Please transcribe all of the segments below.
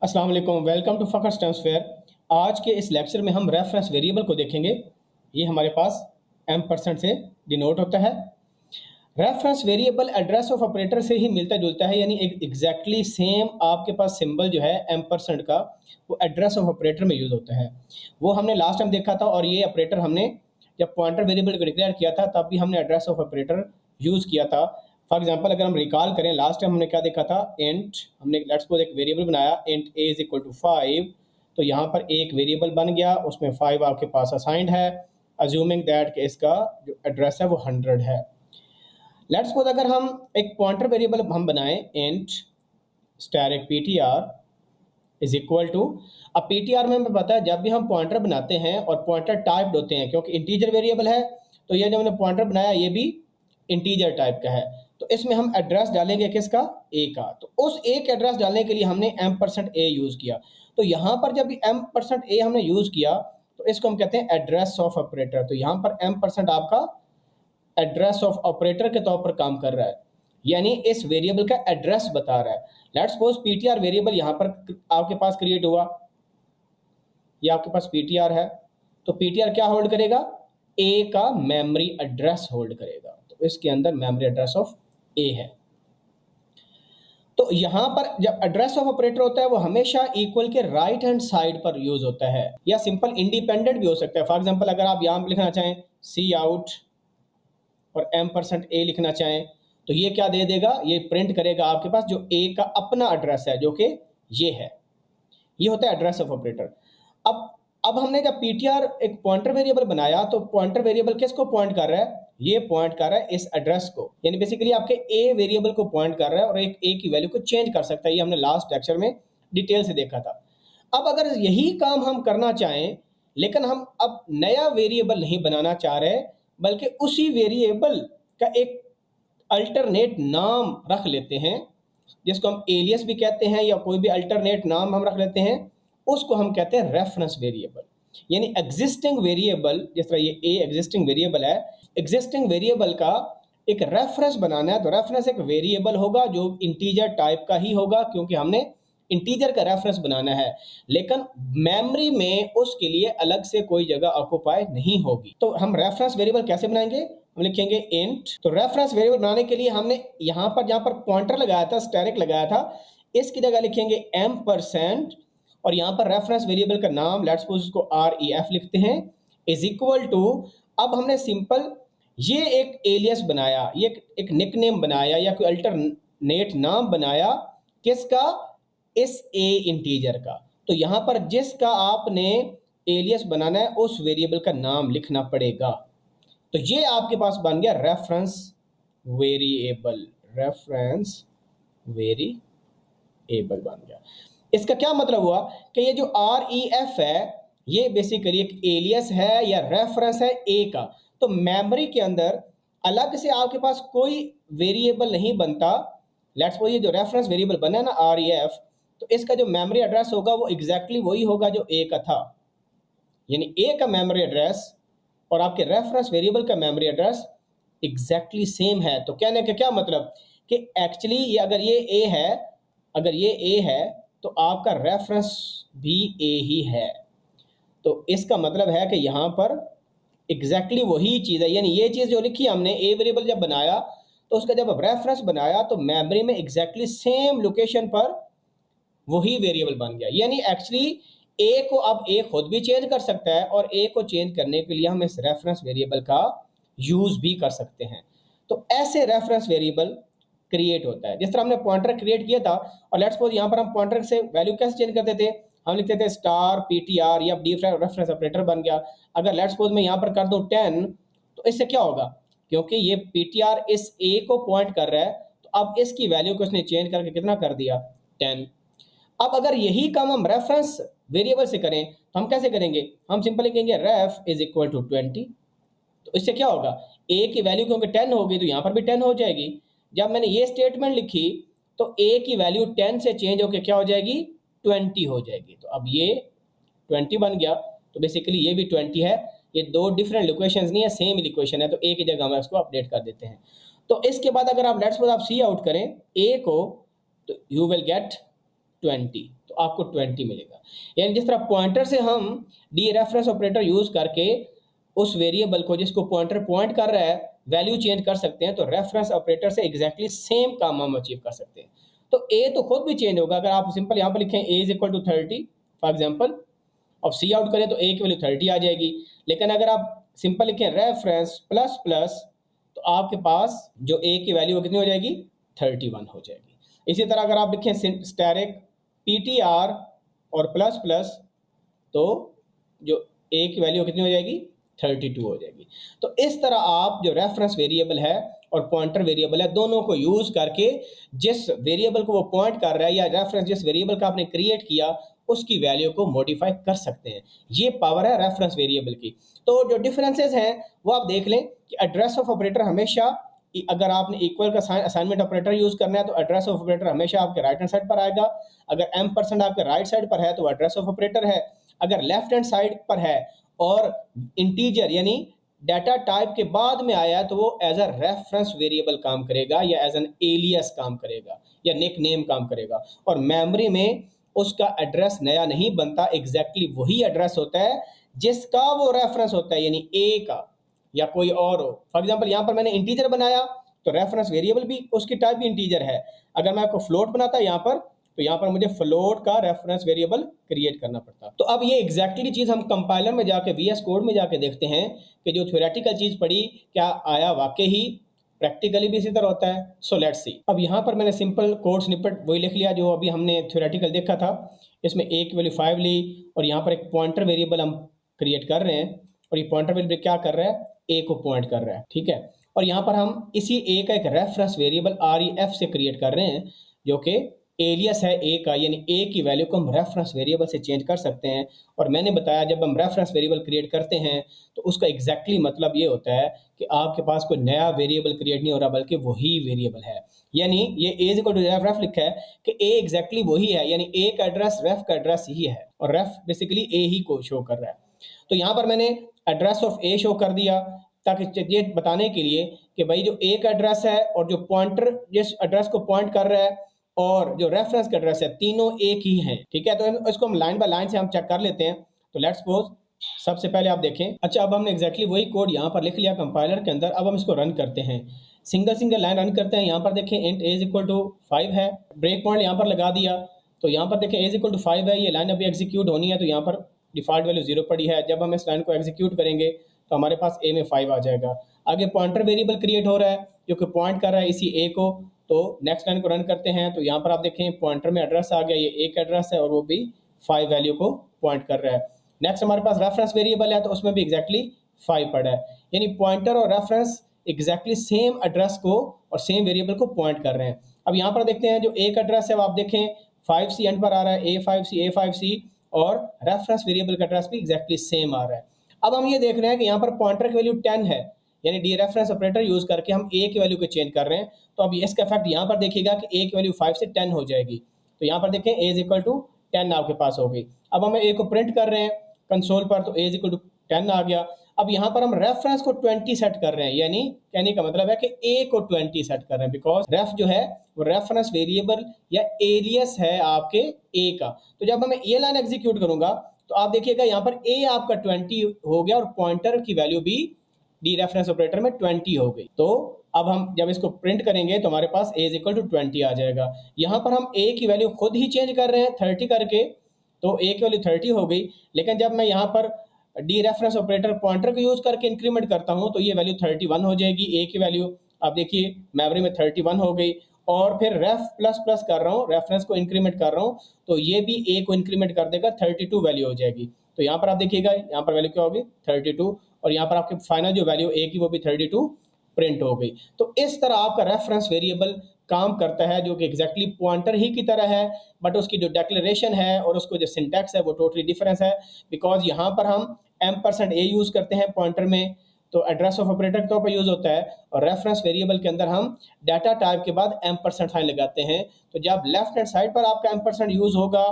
अस्सलाम वालेकुम, welcome to Fakhar स्टम्स फेयर। आज के इस लेक्चर में हम रेफरेंस वेरिएबल को देखेंगे। ये हमारे पास एम% से डिनोट होता है। Reference variable address of operator से ही मिलता जुलता है, यानी एग्जैक्टली सेम आपके पास सिंबल जो है एम% का वो एड्रेस ऑफ ऑपरेटर में यूज़ होता है। वो हमने लास्ट टाइम देखा था, और ये ऑपरेटर हमने जब पॉइंटर वेरिएबल को डिक्लेयर किया था तब भी हमने एड्रेस ऑफ ऑपरेटर यूज़ किया था। फॉर एग्जांपल अगर हम रिकॉल करें, लास्ट टाइम हमने क्या देखा था, इंट, हमने लेट्स सपोज एक वेरिएबल बनाया int a is equal to 5। तो यहाँ पर एक वेरिएबल बन गया, उसमें 5 आपके पास असाइंड है, अज्यूमिंग दैट कि इसका जो एड्रेस है वो 100 है। लेट्स सपोज अगर हम एक पॉइंटर वेरिएबल हम बनाएं int static ptr is equal to, अब ptr में हमें पता है जब भी हम पॉइंटर बनाते हैं और पॉइंटर टाइप्ड होते हैं, क्योंकि इंटीजर वेरिएबल है, तो ये जो हमने पॉइंटर बनाया ये भी इंटीजर टाइप का है, तो इसमें हम एड्रेस डालेंगे किसका, a का। तो उस एक एड्रेस डालने के लिए हमने m%a यूज़ किया। तो यहाँ पर जब भी m%a हमने यूज़ किया तो इसको हम कहते हैं एड्रेस ऑफ ऑपरेटर। तो यहाँ पर m% आपका एड्रेस ऑफ ऑपरेटर के तौर पर काम कर रहा है, यानी इस वेरिएबल का एड्रेस बता रहा है। लेट्स सपोज ptr वेरिएबल यहाँ पर आपके पास क्रिएट हुआ, ये आपके पास ptr है, तो ptr क्या होल्ड करेगा, a का मेमोरी एड्रेस होल्ड करेगा। तो इसके अंदर मेमोरी एड्रेस ऑफ a है। तो यहाँ पर जब एड्रेस ऑफ ऑपरेटर होता है वो हमेशा इक्वल के राइट हैंड साइड पर यूज होता है, या सिंपल इंडिपेंडेंट भी हो सकता है। फॉर एग्जांपल अगर आप यहाँ लिखना चाहें सी आउट और m%a लिखना चाहें तो ये क्या दे देगा, ये प्रिंट करेगा आपके पास जो a का अपना एड्रेस है, जो कि ये है। ये होता है एड्रेस ऑफ ऑपरेटर। अब हमने जब ptr एक पॉइंटर वेरिएबल बनाया तो पॉइंटर वेरिएबल किसको पॉइंट कर रहा है, ये पॉइंट कर रहा है इस एड्रेस को, यानी बेसिकली आपके a वेरिएबल को पॉइंट कर रहा है, और एक a की वैल्यू को चेंज कर सकता है। ये हमने लास्ट लेक्चर में डिटेल से देखा था। अब अगर यही काम हम करना चाहें, लेकिन हम अब नया वेरिएबल नहीं बनाना चाह रहे, बल्कि उसी वेरिएबल का एक अल्टरनेट नाम रख लेते हैं, जिसको हम एलियस भी कहते हैं, या कोई भी अल्टरनेट नाम हम रख लेते हैं, उसको हम कहते हैं रेफरेंस वेरिएबल। यानी एग्जिस्टिंग वेरिएबल, जिस तरह ये ए एग्जिस्टिंग वेरिएबल है, एग्जिस्टिंग वेरिएबल का एक रेफरेंस बनाना है। तो रेफरेंस एक वेरिएबल होगा जो इंटीजर टाइप का ही होगा, क्योंकि हमने इंटीजर का रेफरेंस बनाना है, लेकिन मेमोरी में उसके लिए अलग से कोई जगह ऑक्युपाई नहीं होगी। तो हम रेफरेंस वेरिएबल कैसे बनाएंगे, हम लिखेंगे इंट। तो रेफरेंस वेरिएबल बनाने के लिए हमने यहाँ पर जहाँ पर पॉइंटर लगाया था, स्टैटिक लगाया था, इसकी जगह लिखेंगे m%, और यहाँ पर रेफरेंस वेरिएबल का नाम लेट्स सपोज इसको ref लिखते हैं, इज इक्वल टू, अब हमने सिंपल ये एक एलियस बनाया, ये एक निकनेम बनाया, या कोई अल्टरनेट नाम बनाया, किसका, इस a इंटीजर का। तो यहाँ पर जिसका आपने एलियस बनाना है उस वेरिएबल का नाम लिखना पड़ेगा। तो ये आपके पास बन गया रेफरेंस वेरिएबल, रेफरेंस वेरिएबल बन गया। इसका क्या मतलब हुआ कि ये जो ref है ये बेसिकली एक एलियस है या रेफरेंस है a का। तो मेमोरी के अंदर अलग से आपके पास कोई वेरिएबल नहीं बनता। लेट्स सपोज ये जो रेफरेंस वेरिएबल बना है ना ref, तो इसका जो मेमोरी एड्रेस होगा वो एग्जैक्टली वही होगा जो a का था, यानी a का मेमोरी एड्रेस और आपके रेफरेंस वेरिएबल का मेमोरी एड्रेस एग्जैक्टली सेम है। तो कहने का क्या मतलब कि एक्चुअली ये अगर ये a है, अगर ये a है तो आपका रेफरेंस भी a ही है। तो इसका मतलब है कि यहाँ पर एग्जैक्टली वही चीज़ है, यानी ये चीज़ जो लिखी हमने, a वेरिएबल जब बनाया तो उसका जब रेफरेंस बनाया तो मेमोरी में एग्जैक्टली सेम लोकेशन पर वही वेरिएबल बन गया। यानी एक्चुअली a को अब a खुद भी चेंज कर सकता है, और a को चेंज करने के लिए हम इस रेफरेंस वेरिएबल का यूज़ भी कर सकते हैं। तो ऐसे रेफरेंस वेरिएबल क्रिएट होता है। जिस तरह हमने पॉइंटर क्रिएट किया था, और लेट्स सपोज यहाँ पर हम पॉइंटर से वैल्यू कैसे चेंज करते थे, हम लिखते थे स्टार ptr, या डी रेफरेंस ऑपरेटर बन गया। अगर लेट्स सपोज मैं यहाँ पर कर दूँ 10, तो इससे क्या होगा, क्योंकि ये ptr इस a को पॉइंट कर रहा है, तो अब इसकी वैल्यू को इसने चेंज करके कितना कर दिया, 10। अब अगर यही काम हम रेफरेंस वेरिएबल से करें तो हम कैसे करेंगे, हम सिंपल लिखेंगे रेफ इज इक्वल टू 20। तो इससे क्या होगा, a की वैल्यू क्योंकि 10 होगी तो यहाँ पर भी 10 हो जाएगी। जब मैंने ये स्टेटमेंट लिखी तो a की वैल्यू 10 से चेंज होकर क्या हो जाएगी, 20 हो जाएगी। तो अब ये 20 बन गया, तो बेसिकली ये भी 20 है। ये दो डिफरेंट इक्वेशंस नहीं है, सेम इक्वेशन है, तो a की जगह हम इसको अपडेट कर देते हैं। तो इसके बाद अगर आप लेट्स सपोज आप सी आउट करें a को, तो यू विल गेट 20, तो आपको 20 मिलेगा। यानी जिस तरह पॉइंटर से हम डी रेफरेंस ऑपरेटर यूज़ करके उस वेरिएबल को जिसको पॉइंटर पॉइंट कर रहा है वैल्यू चेंज कर सकते हैं, तो रेफरेंस ऑपरेटर से एग्जैक्टली सेम काम हम अचीव कर सकते हैं। तो ए तो खुद भी चेंज होगा। अगर आप सिंपल यहाँ पर लिखें A is equal to 30 for example, अब सी आउट करें तो ए की वैल्यू 30 आ जाएगी। लेकिन अगर आप सिंपल लिखें रेफरेंस प्लस प्लस, तो आपके पास जो ए की वैल्यू कितनी हो जाएगी, 31 हो जाएगी। इसी तरह अगर आप लिखें स्टैरिक पीटीआर और प्लस प्लस, तो जो ए की वैल्यू कितनी हो जाएगी, 32 हो जाएगी। तो इस तरह आप जो रेफरेंस वेरिएबल है और पॉइंटर वेरिएबल है, दोनों को यूज करके जिस वेरिएबल को वो पॉइंट कर रहा है या रेफरेंस जिस वेरिएबल का आपने क्रिएट किया उसकी वैल्यू को मॉडिफाई कर सकते हैं। ये पावर है रेफरेंस वेरिएबल की। तो जो डिफरेंसेस हैं वो आप देख लें कि एड्रेस ऑफ ऑपरेटर हमेशा, अगर आपने इक्वल का असाइनमेंट ऑपरेटर यूज करना है तो एड्रेस ऑफ ऑपरेटर हमेशा आपके राइट हैंड साइड पर आएगा। अगर m% आपके राइट साइड पर है तो एड्रेस ऑफ ऑपरेटर है। अगर लेफ्ट हैंड साइड पर है और इंटीजर यानी डाटा टाइप के बाद में आया तो वो एज अ रेफरेंस वेरिएबल काम करेगा या एज एन एलियस काम करेगा या निक नेम काम करेगा। और मेमोरी में उसका एड्रेस नया नहीं बनता, एग्जैक्टली वही एड्रेस होता है जिसका वो रेफरेंस होता है, यानी ए का या कोई और हो। फॉर एग्जांपल यहाँ पर मैंने इंटीजर बनाया तो रेफरेंस वेरिएबल भी उसकी टाइप भी इंटीजर है। अगर मैं आपको फ्लोट बनाता यहाँ पर, तो यहाँ पर मुझे फ्लोट का रेफरेंस वेरिएबल क्रिएट करना पड़ता। तो अब ये एग्जैक्टली चीज़ हम कंपाइलर में जाके VS कोड में जाके देखते हैं कि जो थ्योरेटिकल चीज़ पढ़ी क्या आया वाकई ही प्रैक्टिकली भी इसी तरह होता है। So let's see. अब यहाँ पर मैंने सिंपल कोड स्निपेट वही लिख लिया जो अभी हमने थ्योरेटिकल देखा था। इसमें ए की वैल्यू 5 ली और यहाँ पर एक पॉइंटर वेरिएबल हम क्रिएट कर रहे हैं और ये पॉइंटर वेरिएबल क्या कर रहा है, ए को पॉइंट कर रहा है, ठीक है। और यहाँ पर हम इसी ए का एक रेफरेंस वेरिएबल REF से क्रिएट कर रहे हैं जो कि एलियस है ए का, यानी ए की वैल्यू को हम रेफरेंस वेरिएबल से चेंज कर सकते हैं। और मैंने बताया जब हम रेफरेंस वेरिएबल क्रिएट करते हैं तो उसका एग्जैक्टली मतलब ये होता है कि आपके पास कोई नया वेरिएबल क्रिएट नहीं हो रहा बल्कि वही वेरिएबल है। यानी ये ए इक्वल टू रेफ लिखा है कि ए एग्जैक्टली वही है, यानी ए का एड्रेस रेफ का एड्रेस ही है और रेफ बेसिकली ए ही को शो कर रहा है। तो यहाँ पर मैंने एड्रेस ऑफ ए शो कर दिया ताकि ये बताने के लिए कि भाई जो ए का एड्रेस है और जो पॉइंटर जिस एड्रेस को पॉइंट कर रहा है और जो रेफरेंस का एड्रेस है तीनों एक ही हैं, ठीक है। तो इसको हम लाइन बाय लाइन से हम चेक कर लेते हैं। तो लेट्स सपोज सबसे पहले आप देखें, अच्छा अब हमने एग्जैक्टली वही कोड यहाँ पर लिख लिया कंपाइलर के अंदर। अब हम इसको रन करते हैं, सिंगल लाइन रन करते हैं। यहाँ पर देखें इंट ए इक्वल टू 5 है, ब्रेक पॉइंट यहाँ पर लगा दिया। तो यहाँ पर देखें ए इक्वल टू 5 है, ये लाइन अभी एग्जीक्यूट होनी है तो यहाँ पर डिफॉल्ट वैल्यू 0 पड़ी है। जब हम इस लाइन को एग्जीक्यूट करेंगे तो हमारे पास ए में 5 आ जाएगा। आगे पॉइंटर वेरिएबल क्रिएट हो रहा है जो कि पॉइंट कर रहा है इसी ए को। तो नेक्स्ट लाइन को रन करते हैं तो यहाँ पर आप देखें पॉइंटर में एड्रेस आ गया, ये एक एड्रेस है और वो भी 5 वैल्यू को पॉइंट कर रहा है। नेक्स्ट हमारे पास रेफरेंस वेरिएबल है तो उसमें भी एग्जैक्टली 5 पड़ा है, यानी पॉइंटर और रेफरेंस एग्जैक्टली सेम एड्रेस को और सेम वेरिएबल को पॉइंट कर रहे हैं। अब यहाँ पर देखते हैं जो एक एड्रेस है वो आप देखें 5C एंड पर आ रहा है, A5C और रेफरेंस वेरिएबल का एड्रेस भी एग्जैक्टली सेम आ रहा है। अब हम ये देख रहे हैं कि यहाँ पर पॉइंटर की वैल्यू 10 है, यानी डी रेफरेंस ऑपरेटर यूज करके हम ए की वैल्यू को चेंज कर रहे हैं। तो अब इसका इफेक्ट यहाँ पर देखिएगा कि ए की वैल्यू 5 से 10 हो जाएगी। तो यहाँ पर देखें ए इक्वल टू 10 आपके पास हो गई। अब हम ए को प्रिंट कर रहे हैं कंसोल पर तो ए इक्वल टू 10 आ गया। अब यहाँ पर हम रेफरेंस को 20 सेट कर रहे हैं, यानी कहने का मतलब है कि ए को 20 सेट कर रहे हैं बिकॉज रेफ जो है वो रेफरेंस वेरिएबल या एलियस है आपके ए का। तो जब मैं ये लाइन एग्जीक्यूट करूंगा तो आप देखिएगा यहाँ पर ए आपका 20 हो गया और पॉइंटर की वैल्यू भी डी रेफरेंस ऑपरेटर में 20 हो गई। तो अब हम जब इसको प्रिंट करेंगे तो हमारे पास ए इक्वल टू 20 आ जाएगा। यहाँ पर हम ए की वैल्यू खुद ही चेंज कर रहे हैं 30 करके, तो ए की वैल्यू 30 हो गई। लेकिन जब मैं यहाँ पर डी रेफरेंस ऑपरेटर पॉइंटर को यूज करके इंक्रीमेंट करता हूँ तो ये वैल्यू 31 हो जाएगी। ए की वैल्यू आप देखिए मेमोरी में 31 हो गई और फिर रेफ प्लस प्लस कर रहा हूँ, रेफरेंस को इंक्रीमेंट कर रहा हूँ तो ये भी ए को इंक्रीमेंट कर देगा, 32 वैल्यू हो जाएगी। तो यहाँ पर आप देखिएगा यहाँ पर वैल्यू क्या होगी 32 और यहाँ पर आपके फाइनल जो वैल्यू ए की वो भी 32 प्रिंट हो गई। तो इस तरह आपका रेफरेंस वेरिएबल काम करता है जो कि एग्जैक्टली पॉइंटर ही की तरह है, बट उसकी जो डिक्लेरेशन है और उसको जो सिंटैक्स है वो टोटली डिफरेंस है। बिकॉज यहाँ पर हम m% a यूज़ करते हैं पॉइंटर में तो एड्रेस ऑफ ऑपरेटर के तौर पर यूज़ होता है, और रेफरेंस वेरिएबल के अंदर हम डाटा टाइप के बाद m% साइन लगाते हैं। तो जब लेफ्ट हैंड साइड पर आपका m% यूज़ होगा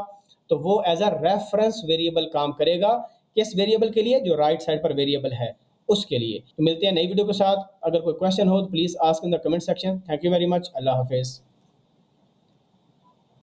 तो वो एज अ रेफरेंस वेरिएबल काम करेगा, किस वेरिएबल के लिए, जो राइट साइड पर वेरिएबल है उसके लिए। तो मिलते हैं नई वीडियो के साथ। अगर कोई क्वेश्चन हो तो please ask in the comment section. Thank you very much. अल्लाह हाफिज़।